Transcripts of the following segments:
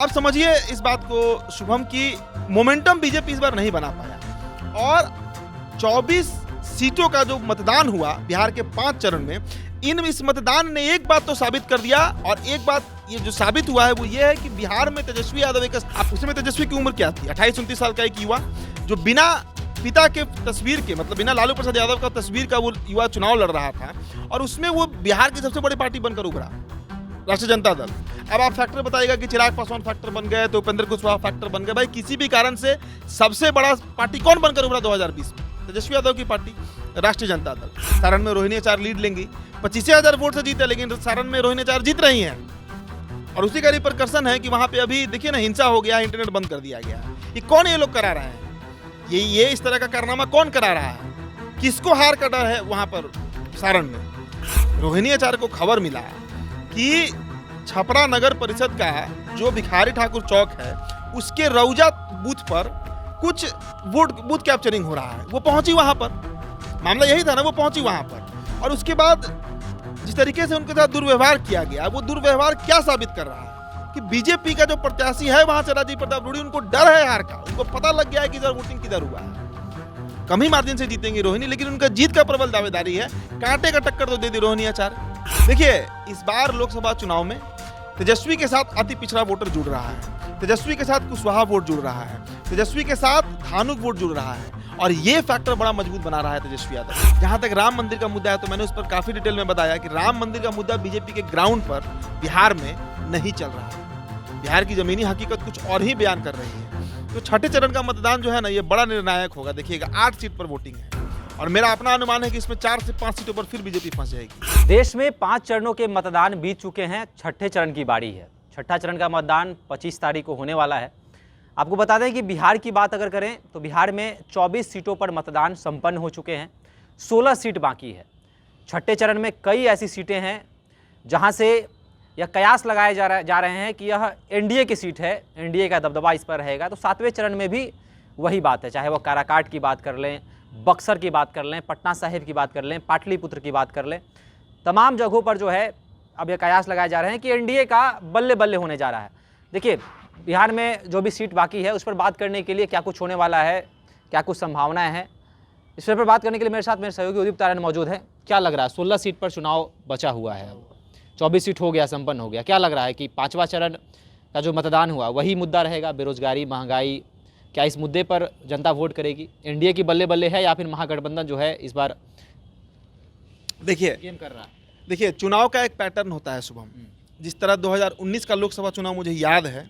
अब समझिए इस बात को शुभम की मोमेंटम बीजेपी इस बार नहीं बना पाया और 24 सीटों का जो मतदान हुआ बिहार के 5 चरण में, इस मतदान ने एक बात तो साबित कर दिया और एक बात ये जो साबित हुआ है वो ये है कि बिहार में तेजस्वी यादव एक, उसमें तेजस्वी की उम्र क्या थी, 28-29 साल का एक युवा जो बिना पिता के तस्वीर के, मतलब बिना लालू प्रसाद यादव का तस्वीर का वो युवा चुनाव लड़ रहा था और उसमें वो बिहार की सबसे बड़ी पार्टी बनकर उभरा, राष्ट्रीय जनता दल। अब आप फैक्टर बताइएगा कि चिराग पासवान फैक्टर बन गए तो उपेंद्र कुशवाहा फैक्टर बन गए। भाई किसी भी कारण से सबसे बड़ा पार्टी कौन बनकर उभरा 2020 में? तेजस्वी यादव की पार्टी, राष्ट्रीय जनता दल। सारण में रोहिणी आचार लीड लेंगी, 25,000 वोट से जीते, लेकिन सारण में रोहिणी आचार जीत रही हैं और उसी का रिपरकशन है कि वहां पे अभी देखिए ना, हिंसा हो गया, इंटरनेट बंद कर दिया गया। ये कौन ये लोग करा रहे हैं? ये इस तरह का कारनामा कौन करा रहा है? किसको हार का डर है वहां पर सारण में? रोहिणी आचार को खबर मिला कि छपरा नगर परिषद का जो भिखारी ठाकुर चौक है उसके रौजा बूथ पर कुछ बूथ कैप्चरिंग हो रहा है। वो पहुंची वहां पर, मामला यही था ना, वो पहुंची वहां पर और उसके बाद जिस तरीके से उनके साथ दुर्व्यवहार किया गया, वो दुर्व्यवहार क्या साबित कर रहा है कि बीजेपी का जो प्रत्याशी है वहां से राजीव प्रताप रूडी, उनको डर है हार का। उनको पता लग गया है कि इधर वोटिंग किधर हुआ है। कम ही मार्जिन से जीतेंगी रोहिणी, लेकिन उनका जीत का प्रबल दावेदारी है। कांटे का टक्कर तो दे दी रोहिणी आचार। देखिए इस बार लोकसभा चुनाव में तेजस्वी के साथ अति पिछड़ा वोटर जुड़ रहा है, तेजस्वी के साथ कुशवाहा वोट जुड़ रहा है, तेजस्वी के साथ धानुक वोट जुड़ रहा है और ये फैक्टर बड़ा मजबूत बना रहा है तेजस्वी यादव। जहां तक राम मंदिर का मुद्दा है तो मैंने उस पर काफी डिटेल में बताया कि राम मंदिर का मुद्दा बीजेपी के ग्राउंड पर बिहार में नहीं चल रहा है। बिहार की जमीनी हकीकत कुछ और ही बयान कर रही है। तो छठे चरण का मतदान जो है ना, ये बड़ा निर्णायक होगा। देखिएगा 8 सीट पर वोटिंग है और मेरा अपना अनुमान है कि इसमें 4 से 5 सीटों पर फिर बीजेपी फंस जाएगी। देश में 5 चरणों के मतदान बीत चुके हैं, छठे चरण की बारी है। छठा चरण का मतदान 25 तारीख को होने वाला है। आपको बता दें कि बिहार की बात अगर करें तो बिहार में 24 सीटों पर मतदान संपन्न हो चुके हैं, 16 सीट बाकी है। छठे चरण में कई ऐसी सीटें हैं जहां से यह कयास लगाए जा रहे हैं कि यह एनडीए की सीट है, एनडीए का दबदबा इस पर रहेगा। तो 7वें चरण में भी वही बात है, चाहे वो काराकाट की बात कर लें, बक्सर की बात कर लें, पटना साहिब की बात कर लें, पाटलिपुत्र की बात कर लें, तमाम जगहों पर जो है अब ये कयास लगाए जा रहे हैं कि एनडीए का बल्ले बल्ले होने जा रहा है। देखिए बिहार में जो भी सीट बाकी है उस पर बात करने के लिए क्या कुछ होने वाला है, क्या कुछ संभावनाएं हैं, इस पर बात करने के लिए मेरे साथ मेरे सहयोगी उदीप तारण मौजूद है। क्या लग रहा है, 16 सीट पर चुनाव बचा हुआ है, 24 सीट हो गया, संपन्न हो गया, क्या लग रहा है कि 5वां चरण का जो मतदान हुआ वही मुद्दा रहेगा? बेरोजगारी, महंगाई, क्या इस मुद्दे पर जनता वोट करेगी? एनडीए की बल्ले बल्ले है या फिर महागठबंधन जो है इस बार देखिए गेम कर रहा है? देखिए चुनाव का एक पैटर्न होता है शुभम। जिस तरह 2019 का लोकसभा चुनाव मुझे याद है,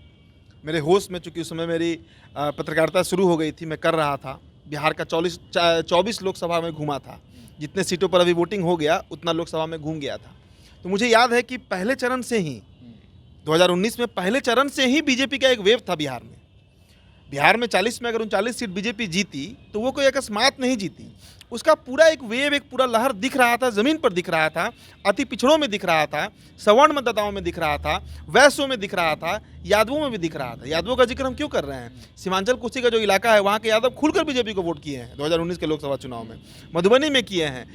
मेरे होश में, चूंकि उस समय मेरी पत्रकारिता शुरू हो गई थी, मैं कर रहा था, बिहार का 24 लोकसभा में घूमा था। जितने सीटों पर अभी वोटिंग हो गया उतना लोकसभा में घूम गया था। तो मुझे याद है कि पहले चरण से ही 2019 में पहले चरण से ही बीजेपी का एक वेव था बिहार में। बिहार में 40 में अगर 39 सीट बीजेपी जीती तो वो कोई अकस्मात नहीं जीती। उसका पूरा एक वेव, एक पूरा लहर दिख रहा था, ज़मीन पर दिख रहा था, अति पिछड़ों में दिख रहा था, सवर्ण मतदाताओं में दिख रहा था, वैश्यों में दिख रहा था, यादवों में भी दिख रहा था। यादवों का जिक्र हम क्यों कर रहे हैं? सीमांचल कोसी का जो इलाका है वहाँ के यादव खुलकर बीजेपी को वोट किए हैं 2019 के लोकसभा चुनाव में। मधुबनी में किए हैं,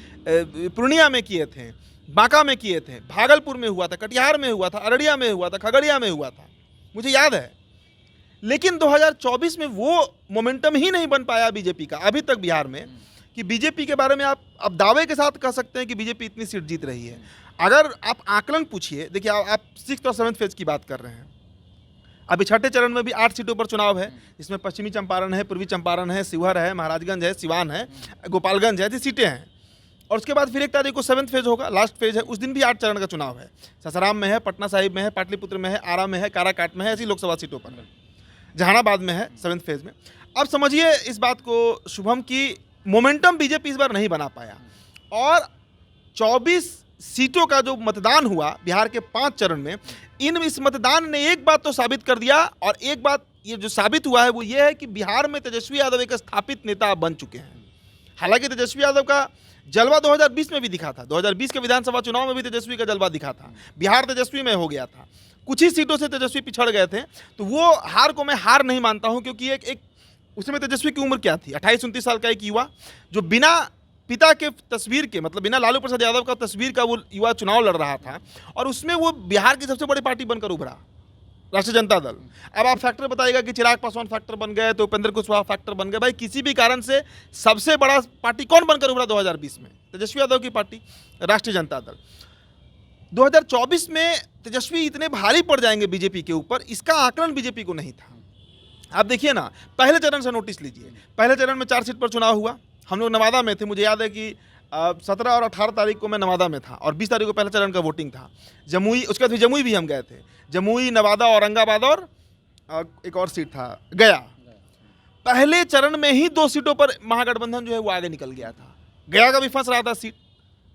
पूर्णिया में किए थे, बांका में किए थे, भागलपुर में हुआ था, कटिहार में हुआ था, अररिया में हुआ था, खगड़िया में हुआ था, मुझे याद है। लेकिन 2024 में वो मोमेंटम ही नहीं बन पाया बीजेपी का अभी तक बिहार में कि बीजेपी के बारे में आप अब दावे के साथ कह सकते हैं कि बीजेपी इतनी सीट जीत रही है। अगर आप आकलन पूछिए, देखिए आप 6th और 7th फेज की बात कर रहे हैं। अभी छठे चरण में भी 8 सीटों पर चुनाव है, जिसमें पश्चिमी चंपारण है, पूर्वी चंपारण है, शिवहर है, महाराजगंज है, सिवान है, गोपालगंज है, ऐसी सीटें हैं। और उसके बाद फिर 1 तारीख को 7th फेज होगा, लास्ट फेज है, उस दिन भी 8 चरण का चुनाव है। ससाराम में है, पटना साहिब में है, पाटलिपुत्र में है, आरा में है, काराकाट में है, ऐसी लोकसभा सीटों पर, जहानाबाद में है 7th फेज में। अब समझिए इस बात को शुभम की मोमेंटम बीजेपी इस बार नहीं बना पाया और 24 सीटों का जो मतदान हुआ बिहार के 5 चरण में, इस मतदान ने एक बात तो साबित कर दिया और एक बात ये जो साबित हुआ है वो ये है कि बिहार में तेजस्वी यादव एक स्थापित नेता बन चुके हैं। हालांकि तेजस्वी यादव का जलवा 2020 में भी दिखा था, 2020 के विधानसभा चुनाव में भी तेजस्वी का जलवा दिखा था, बिहार तेजस्वी में हो गया था, कुछ ही सीटों से तेजस्वी पिछड़ गए थे। तो वो हार को मैं हार नहीं मानता हूं, क्योंकि एक उसमें तेजस्वी की उम्र क्या थी, 28-29 साल का एक युवा जो बिना पिता के तस्वीर के, मतलब बिना लालू प्रसाद यादव का तस्वीर का वो युवा चुनाव लड़ रहा था और उसमें वो बिहार की सबसे बड़ी पार्टी बनकर उभरा, राष्ट्रीय जनता दल। अब आप फैक्टर बताइएगा कि चिराग पासवान फैक्टर बन गए तो उपेंद्र कुशवाहा फैक्टर बन गए। भाई किसी भी कारण से सबसे बड़ा पार्टी कौन बनकर उभरा 2020 में? तेजस्वी यादव की पार्टी, राष्ट्रीय जनता दल। 2024 में तेजस्वी इतने भारी पड़ जाएंगे बीजेपी के ऊपर, इसका आकलन बीजेपी को नहीं था। आप देखिए ना, पहले चरण से नोटिस लीजिए। पहले चरण में 4 सीट पर चुनाव हुआ, हम लोग नवादा में थे। मुझे याद है कि 17 और 18 तारीख को मैं नवादा में था और 20 तारीख को पहले चरण का वोटिंग था। जमुई, उसके बाद जमुई भी हम गए थे। जमुई, नवादा, औरंगाबाद और एक और सीट था गया। पहले चरण में ही 2 सीटों पर महागठबंधन जो है वो आगे निकल गया था। गया का भी फंस रहा था सीट,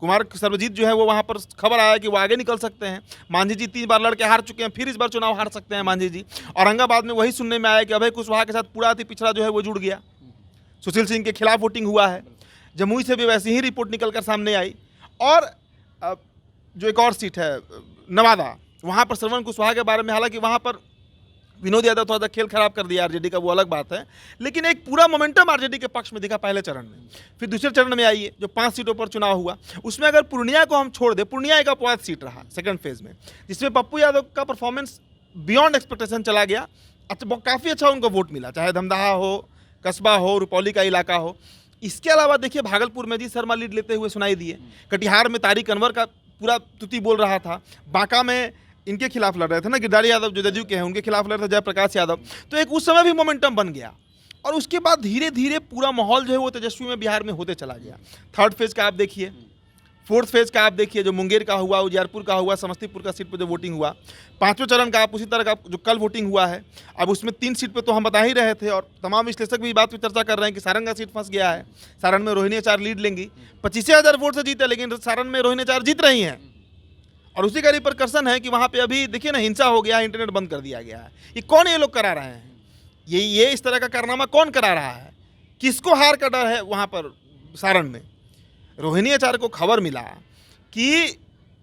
कुमार सर्वजीत जो है वो वहाँ पर खबर आया कि वो आगे निकल सकते हैं। मांझी जी 3 बार लड़के हार चुके हैं, फिर इस बार चुनाव हार सकते हैं मांझी जी। औरंगाबाद में वही सुनने में आया कि अभय कुशवाहा के साथ पूरा अति पिछड़ा जो है वो जुड़ गया, सुशील सिंह के खिलाफ वोटिंग हुआ है। जमुई से भी वैसी ही रिपोर्ट निकलकर सामने आई। और जो एक और सीट है नवादा, वहाँ पर श्रवण कुशवाहा के बारे में, हालांकि वहाँ पर विनोद यादव थोड़ा सा खेल खराब कर दिया आरजेडी का, वो अलग बात है, लेकिन एक पूरा मोमेंटम आरजेडी के पक्ष में दिखा पहले चरण में। फिर दूसरे चरण में आइए जो 5 सीटों पर चुनाव हुआ, उसमें अगर पूर्णिया को हम छोड़ दें, पूर्णिया एक अपवाद सीट रहा सेकंड फेज में, जिसमें पप्पू यादव का परफॉर्मेंस बियॉन्ड एक्सपेक्टेशन चला गया। अच्छा, काफ़ी अच्छा उनको वोट मिला, चाहे धमदाहा हो, कस्बा हो, रुपौली का इलाका हो। इसके अलावा देखिए भागलपुर में जी शर्मा लीड लेते हुए सुनाई दिए, कटिहार में तारिक अनवर का पूरा तुति बोल रहा था, बांका में इनके खिलाफ लड़ रहे थे ना, गिरधारी यादव जो जदयू के हैं उनके खिलाफ लड़ रहे थे जयप्रकाश यादव। तो एक उस समय भी मोमेंटम बन गया और उसके बाद धीरे धीरे पूरा माहौल जो है वो तेजस्वी में बिहार में होते चला गया। 3rd फेज का आप देखिए, 4th फेज का आप देखिए, जो मुंगेर का हुआ, उजियारपुर का हुआ, समस्तीपुर का सीट पर जो वोटिंग हुआ। 5वें चरण का आप उसी तरह का जो कल वोटिंग हुआ है। अब उसमें 3 सीट पर तो हम बता ही रहे थे और तमाम विश्लेषक भी बात पर चर्चा कर रहे हैं कि सारण का सीट फंस गया है। सारण में रोहिणी आचार्य लीड लेंगी, 25,000 वोट से जीते, लेकिन सारण में रोहिणी आचार्य जीत रही हैं। और उसी का रिपरकशन है कि वहाँ पे अभी देखिए ना, हिंसा हो गया है, इंटरनेट बंद कर दिया गया है। ये कौन ये लोग करा रहे हैं? ये इस तरह का कारनामा कौन करा रहा है? किसको हार का डर है वहाँ पर सारण में? रोहिणी आचार्य को खबर मिला कि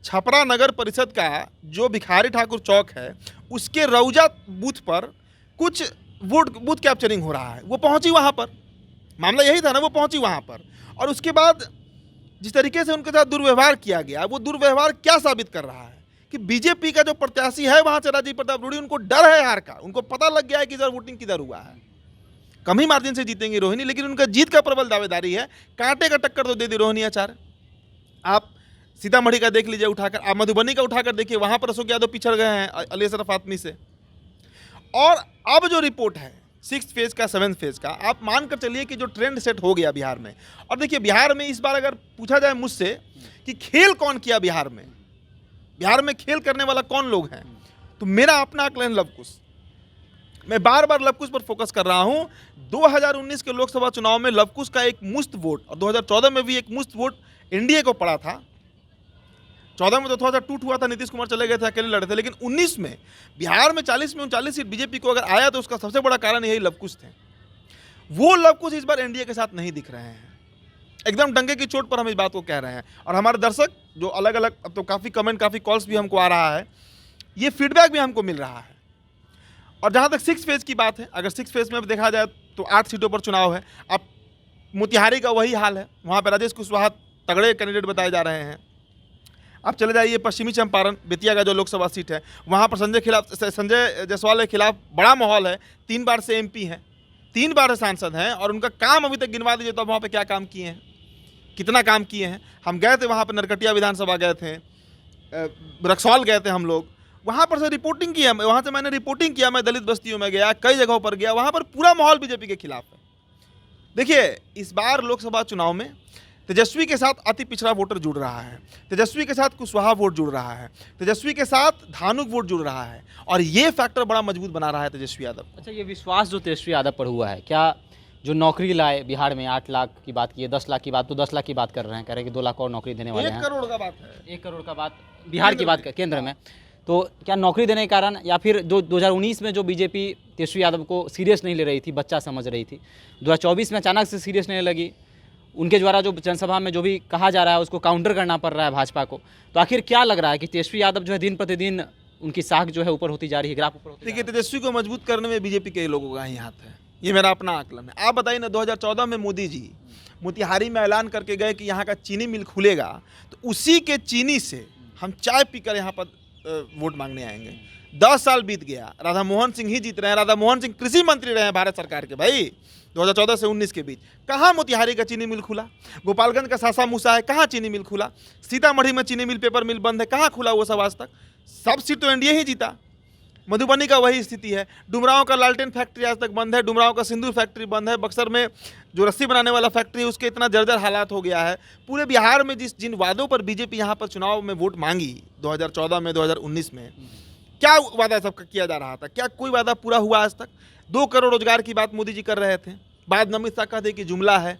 छपरा नगर परिषद का जो भिखारी ठाकुर चौक है उसके रौजा बूथ पर कुछ बूथ कैप्चरिंग हो रहा है। वो पहुँची वहाँ पर, मामला यही था ना, वो पहुँची वहाँ पर। और उसके बाद जिस तरीके से उनके साथ दुर्व्यवहार किया गया, वो दुर्व्यवहार क्या साबित कर रहा है कि बीजेपी का जो प्रत्याशी है वहाँ से राजीव प्रताप रूडी, उनको डर है हार का। उनको पता लग गया है कि इधर वोटिंग किधर हुआ है। कम ही मार्जिन से जीतेंगी रोहिणी, लेकिन उनका जीत का प्रबल दावेदारी है। कांटे का टक्कर तो दे दी रोहिणी आचार्य। आप सीतामढ़ी का देख लीजिए उठाकर, आप मधुबनी का उठाकर देखिए, वहाँ पर अशोक यादव पिछड़ गए हैं अली असरफ आदमी से। और अब जो रिपोर्ट है 6th फेज का, 7th फेज का, आप मानकर चलिए कि जो ट्रेंड सेट हो गया बिहार में। और देखिए बिहार में इस बार अगर पूछा जाए मुझसे कि खेल कौन किया बिहार में खेल करने वाला कौन लोग हैं, तो मेरा अपना आकलन लव कुश। मैं बार बार लव कुश पर फोकस कर रहा हूं। 2019 के लोकसभा चुनाव में लव कुश का एक मुश्त वोट, और 2014 में भी एक मुश्त वोट एनडीए को पड़ा था। 14 में तो थोड़ा सा टूट हुआ था, नीतीश कुमार चले गए थे, अकेले लड़े थे। लेकिन 19 में बिहार में 40 में 39 सीट बीजेपी को अगर आया तो उसका सबसे बड़ा कारण यही लव कुश थे। वो लव कुश इस बार एनडीए के साथ नहीं दिख रहे हैं। एकदम डंके की चोट पर हम इस बात को कह रहे हैं। और हमारे दर्शक जो अलग अलग, अब तो काफ़ी कमेंट, काफ़ी कॉल्स भी हमको आ रहा है, ये फीडबैक भी हमको मिल रहा है। और जहाँ तक 6th फेज की बात है, अगर 6th फेज में देखा जाए तो 8 सीटों पर चुनाव है। अब मोतिहारी का वही हाल है, वहाँ पर राजेश कुशवाहा तगड़े कैंडिडेट बताए जा रहे हैं। आप चले जाइए पश्चिमी चंपारण, बेतिया का जो लोकसभा सीट है, वहाँ पर संजय जायसवाल के खिलाफ बड़ा माहौल है। 3 बार से एमपी हैं, 3 बार से सांसद हैं, और उनका काम अभी तक गिनवा दीजिए तो वहाँ पे क्या काम किए हैं, कितना काम किए हैं। हम गए थे वहाँ पर, नरकटिया विधानसभा गए थे, रक्सौल गए थे हम लोग, वहाँ पर से रिपोर्टिंग किया। वहाँ से मैंने रिपोर्टिंग किया, मैं दलित बस्तियों में गया, कई जगहों पर गया, वहाँ पर पूरा माहौल बीजेपी के खिलाफ है। देखिए इस बार लोकसभा चुनाव में तेजस्वी के साथ अति पिछड़ा वोटर जुड़ रहा है, तेजस्वी के साथ कुशवाहा वोट जुड़ रहा है, तेजस्वी के साथ धानुक वोट जुड़ रहा है, और ये फैक्टर बड़ा मजबूत बना रहा है तेजस्वी यादव। अच्छा, ये विश्वास जो तेजस्वी यादव पर हुआ है, क्या जो नौकरी लाए बिहार में, 8 लाख की बात की है, 10 लाख की बात, तो 10 लाख की बात कर रहे हैं, कह रहे हैं कि 2 लाख और नौकरी देने वाले हैं। 1 करोड़ का बात है, 1 करोड़ का बात बिहार की बात केंद्र में। तो क्या नौकरी देने के कारण, या फिर 2019 में जो बीजेपी तेजस्वी यादव को सीरियस नहीं ले रही थी, बच्चा समझ रही थी, 2024 में अचानक से सीरियस नहीं लगी, उनके द्वारा जो जनसभा में जो भी कहा जा रहा है उसको काउंटर करना पड़ रहा है भाजपा को। तो आखिर क्या लग रहा है कि तेजस्वी यादव जो है दिन प्रतिदिन उनकी साख जो है ऊपर होती जा रही है, ग्राफ ऊपर होती? देखिए तेजस्वी को मजबूत करने में बीजेपी के लोगों का ही हाथ है, ये मेरा अपना आकलन है। आप बताइए ना, 2014 में मोदी जी मोतिहारी में ऐलान करके गए कि यहाँ का चीनी मिल खुलेगा, तो उसी के चीनी से हम चाय पीकर यहाँ पर वोट मांगने आएंगे। 10 साल बीत गया, राधा मोहन सिंह ही जीत रहे हैं। राधा मोहन सिंह कृषि मंत्री रहे हैं भारत सरकार के भाई 2014 से 19 के बीच। कहाँ मोतिहारी का चीनी मिल खुला? गोपालगंज का सासा मूसा है, कहाँ चीनी मिल खुला? सीतामढ़ी में चीनी मिल, पेपर मिल बंद है, कहाँ खुला वो सब आज तक? सब सीट तो एनडीए ही जीता। मधुबनी का वही स्थिति है। डुमरांव का लालटेन फैक्ट्री आज तक बंद है, डुमरांव का सिंदूर फैक्ट्री बंद है, बक्सर में जो रस्सी बनाने वाला फैक्ट्री है उसके इतना जर्जर हालात हो गया है। पूरे बिहार में जिन वादों पर बीजेपी यहाँ पर चुनाव में वोट मांगी 2014 में, 2019 में, क्या वादा सबका किया जा रहा था? क्या कोई वादा पूरा हुआ आज तक? 2 करोड़ रोजगार की बात मोदी जी कर रहे थे, बाद में अमित शाह कहते कि जुमला है,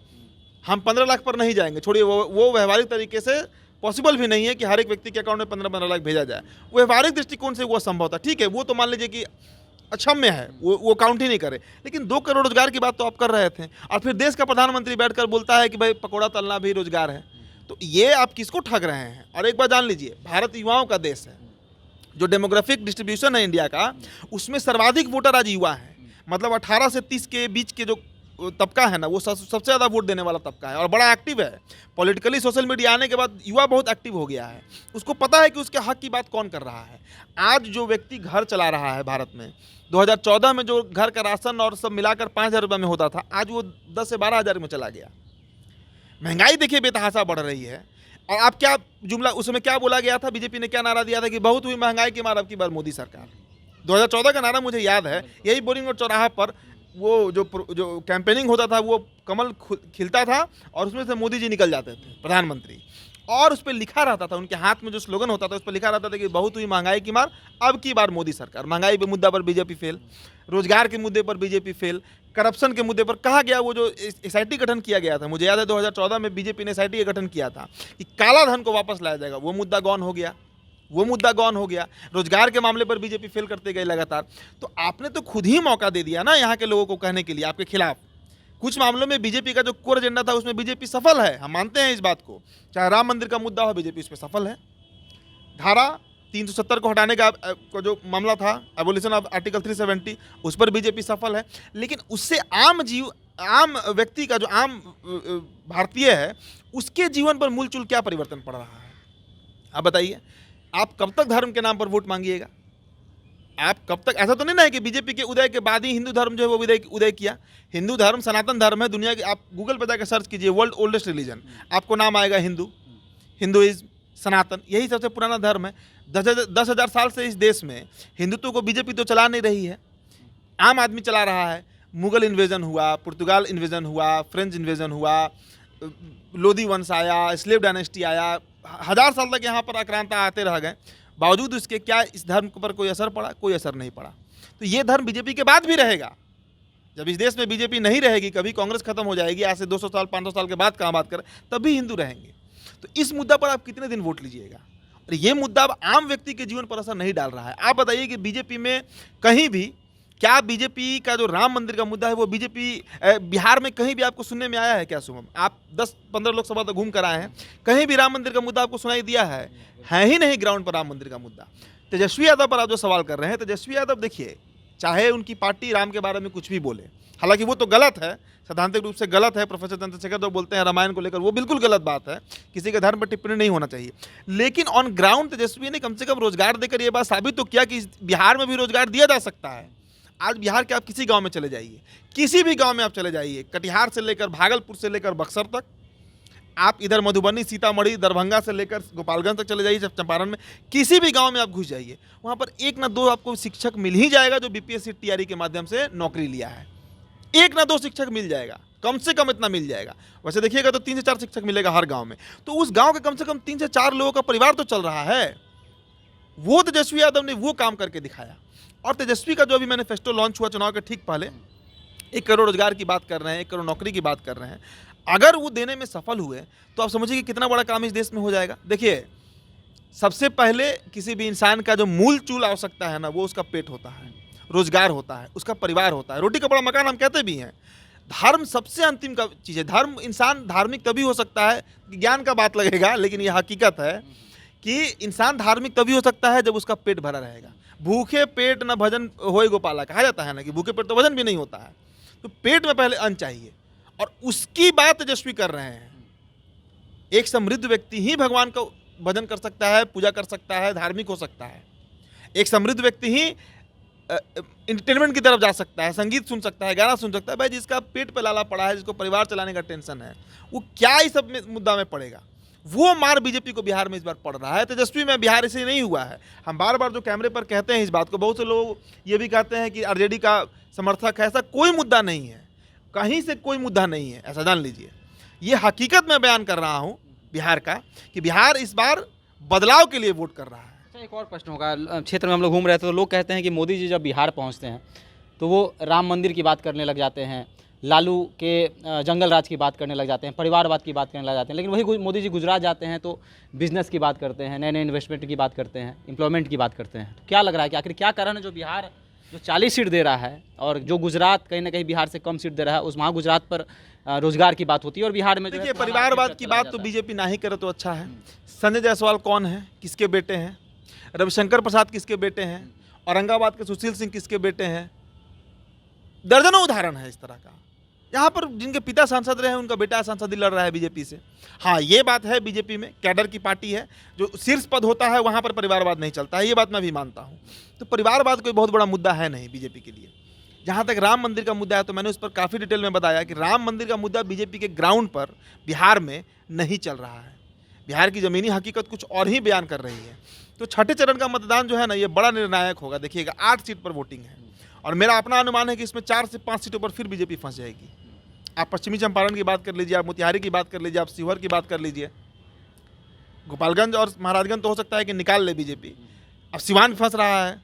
हम 15 लाख पर नहीं जाएंगे। छोड़िए, वो व्यवहारिक तरीके से पॉसिबल भी नहीं है कि हर एक व्यक्ति के अकाउंट में 15-15 लाख भेजा जाए। वो व्यवहारिक दृष्टिकोण से वो संभव था, ठीक है, वो तो मान लीजिए कि अक्षम्य है, वो काउंट ही नहीं करे। लेकिन 2 करोड़ रोजगार की बात तो आप कर रहे थे, और फिर देश का प्रधानमंत्री बैठकर बोलता है कि भाई पकौड़ा तलना भी रोजगार है। तो ये आप किसको ठग रहे हैं? और एक बात जान लीजिए, भारत युवाओं का देश है। जो डेमोग्राफिक डिस्ट्रीब्यूशन है इंडिया का, उसमें सर्वाधिक वोटर आज युवा है। मतलब 18 से 30 के बीच के जो तबका है ना, वो सबसे ज़्यादा वोट देने वाला तबका है और बड़ा एक्टिव है। पॉलिटिकली सोशल मीडिया आने के बाद युवा बहुत एक्टिव हो गया है। उसको पता है कि उसके हक की बात कौन कर रहा है। आज जो व्यक्ति घर चला रहा है भारत में, 2014 में जो घर का राशन और सब मिलाकर 5,000 रुपये में होता था, आज वो 10 से 12,000 में चला गया। महंगाई देखिए बेतहाशा बढ़ रही है। और आप क्या जुमला उस समय क्या बोला गया था? बीजेपी ने क्या नारा दिया था कि बहुत हुई महंगाई की मार अब की बार मोदी सरकार। 2014 का नारा मुझे याद है, यही बोरिंग और चौराहा पर वो जो कैंपेनिंग होता था, वो कमल खिलता था और उसमें से मोदी जी निकल जाते थे प्रधानमंत्री, और उस पर लिखा रहता था, उनके हाथ में जो स्लोगन होता था उस पर लिखा रहता था कि बहुत हुई महंगाई की मार अब की बार मोदी सरकार। महंगाई के मुद्दा पर बीजेपी फेल, रोजगार के मुद्दे पर बीजेपी फेल, करप्शन के मुद्दे पर कहा गया। वो जो एसआईटी गठन किया गया था, मुझे याद है 2014 में बीजेपी ने एसआईटी का गठन किया था कि काला धन को वापस लाया जाएगा, वो मुद्दा गौन हो गया, वो मुद्दा गौन हो गया। रोजगार के मामले पर बीजेपी फेल करते गए लगातार। तो आपने तो खुद ही मौका दे दिया ना यहाँ के लोगों को कहने के लिए आपके खिलाफ। कुछ मामलों में बीजेपी का जो कोर एजेंडा था उसमें बीजेपी सफल है, हम मानते हैं इस बात को। चाहे राम मंदिर का मुद्दा हो, बीजेपी उस पर सफल है। धारा 370 को हटाने का जो मामला था, एबोलिशन ऑफ आर्टिकल 370, उस पर बीजेपी सफल है। लेकिन उससे आम व्यक्ति का, जो आम भारतीय है, उसके जीवन पर मूलचूल क्या परिवर्तन पड़ रहा है? आप बताइए। आप कब तक धर्म के नाम पर वोट मांगिएगा? आप कब तक? ऐसा तो नहीं ना है कि बीजेपी के उदय के बाद ही हिंदू धर्म जो है वो उदय किया। हिंदू धर्म सनातन धर्म है दुनिया के। आप गूगल पर जाकर सर्च कीजिए वर्ल्ड ओल्डेस्ट रिलीजन, आपको नाम आएगा हिंदुइज्म, सनातन, यही सबसे पुराना धर्म है। 10,000 साल से इस देश में हिंदुत्व को बीजेपी तो चला नहीं रही है, आम आदमी चला रहा है। मुगल इन्वेजन हुआ, पुर्तगाल इन्वेजन हुआ, फ्रेंच इन्वेजन हुआ, लोधी वंश आया, स्लेव डायनेस्टी आया, 1000 साल तक यहाँ पर आक्रांता आते रह गए। बावजूद इसके क्या इस धर्म पर कोई असर पड़ा? कोई असर नहीं पड़ा। तो ये धर्म बीजेपी के बाद भी रहेगा। जब इस देश में बीजेपी नहीं रहेगी, कभी कांग्रेस खत्म हो जाएगी, आज से 200 साल 500 साल के बाद कहाँ बात करें, तब भी हिंदू रहेंगे। तो इस मुद्दा पर आप कितने दिन वोट लीजिएगा? और ये मुद्दा अब आम व्यक्ति के जीवन पर असर नहीं डाल रहा है। आप बताइए कि बीजेपी में कहीं भी, क्या बीजेपी का जो राम मंदिर का मुद्दा है वो बीजेपी बिहार में कहीं भी आपको सुनने में आया है क्या? शुभम, आप 10-15 लोकसभा तक घूम कर आए हैं, कहीं भी राम मंदिर का मुद्दा आपको सुनाई दिया है ही नहीं। ग्राउंड पर राम मंदिर का मुद्दा। तेजस्वी यादव पर आप जो सवाल कर रहे हैं, तेजस्वी यादव देखिए, चाहे उनकी पार्टी राम के बारे में कुछ भी बोले, हालांकि वो तो गलत है, सैद्धांतिक रूप से गलत है। प्रोफेसर चंद्रशेखर जो बोलते हैं रामायण को लेकर, वो बिल्कुल गलत बात है, किसी के धर्म पर टिप्पणी नहीं होना चाहिए। लेकिन ऑन ग्राउंड तेजस्वी ने कम से कम रोजगार देकर ये बात साबित तो किया कि बिहार में भी रोजगार दिया जा सकता है। आज बिहार के आप किसी गांव में चले जाइए, किसी भी गांव में आप चले जाइए, कटिहार से लेकर भागलपुर से लेकर बक्सर तक, आप इधर मधुबनी, सीतामढ़ी, दरभंगा से लेकर गोपालगंज तक चले जाइए, चंपारण में किसी भी गांव में आप घुस जाइए, वहां पर 1 ना 2 आपको शिक्षक मिल ही जाएगा जो बीपीएससी टीआरई के माध्यम से नौकरी लिया है। 1 ना 2 शिक्षक मिल जाएगा, कम से कम इतना मिल जाएगा। वैसे देखिएगा तो 3 से 4 शिक्षक मिलेगा हर गाँव में। तो उस गाँव के कम से कम 3 से 4 लोगों का परिवार तो चल रहा है। वो तेजस्वी यादव ने वो काम करके दिखाया। और तेजस्वी का जो अभी मैनिफेस्टो लॉन्च हुआ चुनाव के ठीक पहले, 1 करोड़ रोजगार की बात कर रहे हैं, 1 करोड़ नौकरी की बात कर रहे हैं। अगर वो देने में सफल हुए तो आप समझिए कि कितना बड़ा काम इस देश में हो जाएगा। देखिए, सबसे पहले किसी भी इंसान का जो मूल चूल आवश्यकता है ना, वो उसका पेट होता है, रोजगार होता है, उसका परिवार होता है, रोटी कपड़ा मकान हम कहते भी हैं। धर्म सबसे अंतिम का चीज़ है। धर्म, इंसान धार्मिक तभी हो सकता है, ज्ञान का बात लगेगा लेकिन ये हकीकत है कि इंसान धार्मिक तभी हो सकता है जब उसका पेट भरा रहेगा। भूखे पेट न भजन होए गोपाला, कहा जाता है ना कि भूखे पेट तो भजन भी नहीं होता है। तो पेट में पहले अन्न चाहिए, और उसकी बात तेजस्वी कर रहे हैं। एक समृद्ध व्यक्ति ही भगवान का भजन कर सकता है, पूजा कर सकता है, धार्मिक हो सकता है। एक समृद्ध व्यक्ति ही इंटरटेनमेंट की तरफ जा सकता है, संगीत सुन सकता है, गाना सुन सकता है। भाई जिसका पेट पे लाला पड़ा है, जिसको परिवार चलाने का टेंशन है, वो क्या इस सब मुद्दा में पड़ेगा? वो मार बीजेपी को बिहार में इस बार पड़ रहा है। तेजस्वी में बिहार ऐसे नहीं हुआ है। हम बार बार जो कैमरे पर कहते हैं इस बात को, बहुत से लोग ये भी कहते हैं कि आरजेडी का समर्थक है। ऐसा कोई मुद्दा नहीं है, कहीं से कोई मुद्दा नहीं है, ऐसा जान लीजिए। ये हकीकत मैं बयान कर रहा हूँ बिहार का, कि बिहार इस बार बदलाव के लिए वोट कर रहा है। एक और प्रश्न होगा, क्षेत्र में हम लोग घूम रहे थे तो लोग कहते हैं कि मोदी जी जब बिहार पहुंचते हैं तो वो राम मंदिर की बात करने लग जाते हैं, लालू के जंगल राज की बात करने लग जाते हैं, परिवारवाद की बात करने लग जाते हैं। लेकिन वही मोदी जी गुजरात जाते हैं तो बिजनेस की बात करते हैं, नए नए इन्वेस्टमेंट की बात करते हैं, एम्प्लॉयमेंट की बात करते हैं। तो क्या लग रहा है कि आखिर क्या कारण है जो बिहार जो 40 सीट दे रहा है और जो गुजरात कहीं ना कहीं बिहार से कम सीट दे रहा है, उस वहाँ गुजरात पर रोजगार की बात होती है और बिहार में देखिए परिवारवाद की बात तो बीजेपी ना ही करे तो अच्छा है। संजय जायसवाल कौन है, किसके बेटे हैं? रविशंकर प्रसाद किसके बेटे हैं? औरंगाबाद के सुशील सिंह किसके बेटे हैं? दर्जनों उदाहरण है इस तरह का। यहाँ पर जिनके पिता सांसद रहे हैं उनका बेटा सांसदी लड़ रहा है बीजेपी से। हाँ, ये बात है, बीजेपी में कैडर की पार्टी है, जो शीर्ष पद होता है वहाँ पर परिवारवाद नहीं चलता है, ये बात मैं भी मानता हूँ। तो परिवारवाद कोई बहुत बड़ा मुद्दा है नहीं बीजेपी के लिए। जहाँ तक राम मंदिर का मुद्दा है तो मैंने उस पर काफ़ी डिटेल में बताया कि राम मंदिर का मुद्दा बीजेपी के ग्राउंड पर बिहार में नहीं चल रहा है। बिहार की ज़मीनी हकीकत कुछ और ही बयान कर रही है। तो छठे चरण का मतदान जो है ना, ये बड़ा निर्णायक होगा। देखिएगा 8 सीट पर वोटिंग है और मेरा अपना अनुमान है कि इसमें 4 से 5 सीटों पर फिर बीजेपी फंस जाएगी। आप पश्चिमी चंपारण की बात कर लीजिए, आप मोतिहारी की बात कर लीजिए, आप शिवहर की बात कर लीजिए, गोपालगंज और महाराजगंज तो हो सकता है कि निकाल ले बीजेपी। अब सिवान फंस रहा है,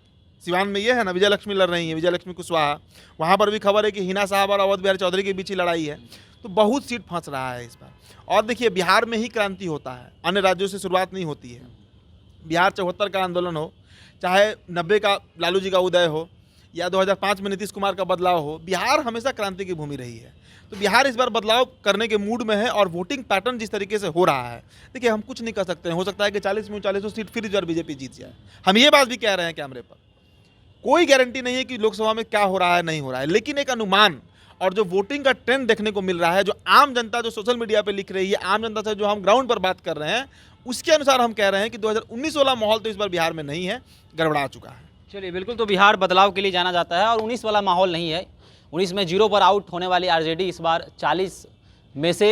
सिवान में ये है ना, विजयलक्ष्मी लड़ रही है, विजयलक्ष्मी कुशवाहा, वहाँ पर भी खबर है कि हिना साहब और अवध बिहारी चौधरी के बीच ही लड़ाई है। तो बहुत सीट फंस रहा है इस बार। और देखिए बिहार में ही क्रांति होता है, अन्य राज्यों से शुरुआत नहीं होती है। बिहार 74 का आंदोलन हो, चाहे 90 का लालू जी का उदय हो, या 2005 में नीतीश कुमार का बदलाव हो, बिहार हमेशा क्रांति की भूमि रही है। तो बिहार इस बार बदलाव करने के मूड में है और वोटिंग पैटर्न जिस तरीके से हो रहा है, देखिए हम कुछ नहीं कर सकते हैं। हो सकता है कि 40 में 40 सीट फिर इस बार बीजेपी जीत जाए। हम ये बात भी कह रहे हैं कैमरे पर, कोई गारंटी नहीं है कि लोकसभा में क्या हो रहा है, नहीं हो रहा है, लेकिन एक अनुमान और जो वोटिंग का ट्रेंड देखने को मिल रहा है, जो आम जनता जो सोशल मीडिया पे लिख रही है, आम जनता से जो हम ग्राउंड पर बात कर रहे हैं, उसके अनुसार हम कह रहे हैं कि 2019 वाला माहौल तो इस बार बिहार में नहीं है, गड़बड़ा चुका है। चलिए बिल्कुल, तो बिहार बदलाव के लिए जाना जाता है और 19 वाला माहौल नहीं है। 19 में 0 पर आउट होने वाली आरजेडी इस बार 40 में से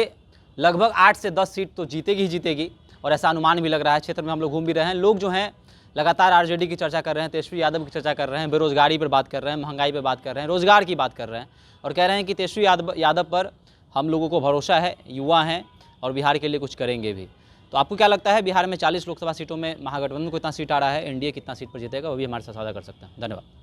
लगभग 8 से 10 सीट तो जीतेगी ही जीतेगी, और ऐसा अनुमान भी लग रहा है। क्षेत्र में हम लोग घूम भी रहे हैं, लोग जो हैं लगातार आरजेडी की चर्चा कर रहे हैं, तेजस्वी यादव की चर्चा कर रहे हैं, बेरोजगारी पर बात कर रहे हैं, महंगाई पर बात कर रहे हैं, रोजगार की बात कर रहे हैं, और कह रहे हैं कि तेजस्वी यादव पर हम लोगों को भरोसा है, युवा हैं और बिहार के लिए कुछ करेंगे भी। तो आपको क्या लगता है बिहार में 40 लोकसभा सीटों में महागठबंधन को कितना सीट आ रहा है, एनडीए कितना सीट पर जीतेगा, वो भी हमारे साथ साझा कर सकते हैं। धन्यवाद।